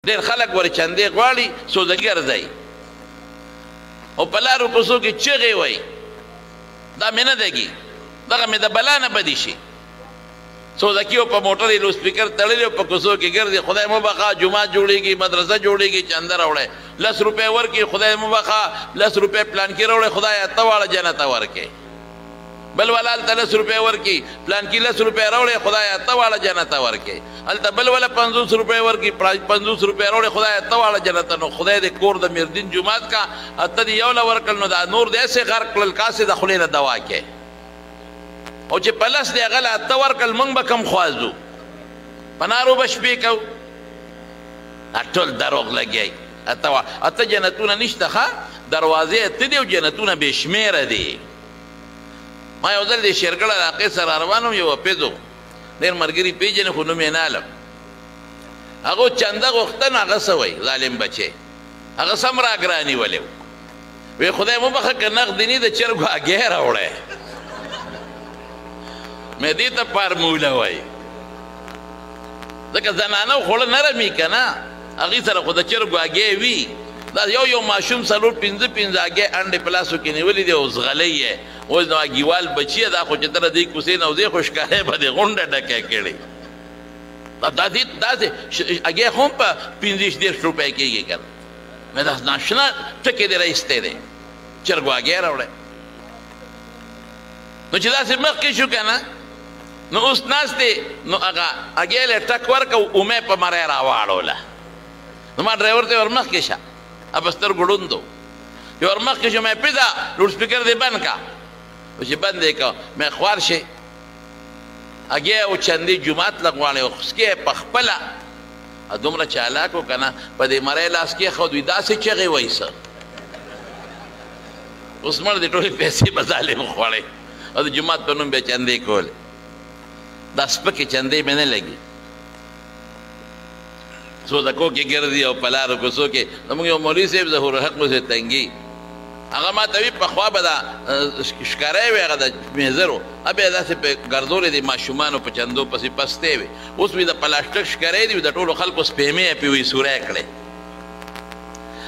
ډېر خلک ورې چندې غواړي سوداګر ځئ او په لارو کوڅو کې چغې وایي دا مې نه دیږي دغه مې د بلا نه بدي شي سوداګي او په موټر یې لوسپیکر تړلی او په کوڅو کې ګرځي خدای مو بخا جومات جوړېږي مدرسه جوړېږي چنده راوړی 10 روپۍ ورکړي خدای مو بخا 10 روپۍ پلانکي راوړی خدای ته واړه جنت ورکړي بل والا هلته 10 روپۍ ورکړي پلانکي 10 روپۍ راوړی خدای ته واړه جنت ورکړي هلته بل والا 50 روپۍ ورکړي 50 روپۍ راوړی خدای ته واړه جنت نو خدای دې کور د میردین جومات کا اته دې یو له ورکړل نو دا نور دې هسې غرق کړل کاسې د خولې نه دوا کې او چې په لس دې هغه له اته ورکړل موږ به کم خوازو په نارو به شپې کوو دا ټول دروغ لګیایي اته جنتونه نشته ښه دروازې اته دي او جنتونه بې شمېره دي ما یو ځل د شیرګل علاقې سره روان وم یو پیزو ډېر ملګري پېژنې خو نوم یې نه علم هغو چنده غوښته نو هغه څه وایي ظالم بچی هغه سم را ګرانېولی و وی خدای مو بخښه که نغدې نه د چرګو هګۍ راوړی مې دې ته فارموله وایي ځکه زنانه خوړه نرمي که نه هغې سره خو د چرګو هګۍ وي دا یو ماشوم 4-5 هګۍ انډې په لاسو کې نیولي دي او زغلی یې اوس نو هګیوال بچي دا خو چې ته له دې کوڅې نه وځې خو ښکارې به دې غونډه ډکه کړې داسې هګۍ خو هم په 15-20 روپۍ کېږي که نه مې دا ناشنا ټکې دې رایستی دی چرګو هګۍ راوړی نو چې داسې مخکې شو که نه نو اوس ناست دی نو هغه هګۍ له ټک ورکه اومې په مری راواړوله نو ما ډرایور ته ور مخکې شه په سترګو ړوند و چې ور مخکې شو مې پیدا لوډ سپیکر دې بند که چې بند یې که مې خوار شي هګۍ او چندې جومات له غواړې او خسکې په خپله دومره چالاک و که نه په دې مری لاس کېښود وي داسې چغې وایي څه اوس مړ دې ټولې پیسې به ظالم خوړې او د جومات په نوم بیا چندې کولې دا سپکې چندې مې نه لګي سوداګو کې ګرځي او په لارو کوڅو کې زموږ یو مولوي صاحب ظهور الحق موسی تنګي هغه ما ته وي پخوا به دا ښکاری وي هغه د میزرو بیا یې داسې په ګرځولې دي ماشومانو په چندو پسې پستې وي اوس وي د پلاسټک ښکاری دي د ټولو خلکو سپېمې یې پې وي سوری کړې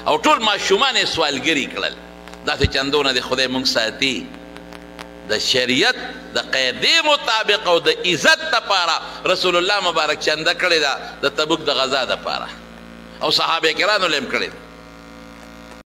او ټول ماشومان یې سوالګري کړل داسې چندونه د خدای مونږ ساتي د شریعت د قاعدې مطابق او د عزت دپاره رسول الله مبارک چنده کړې ده د تبوک د غزا دپاره او صحابه کرامو له هم کړې ده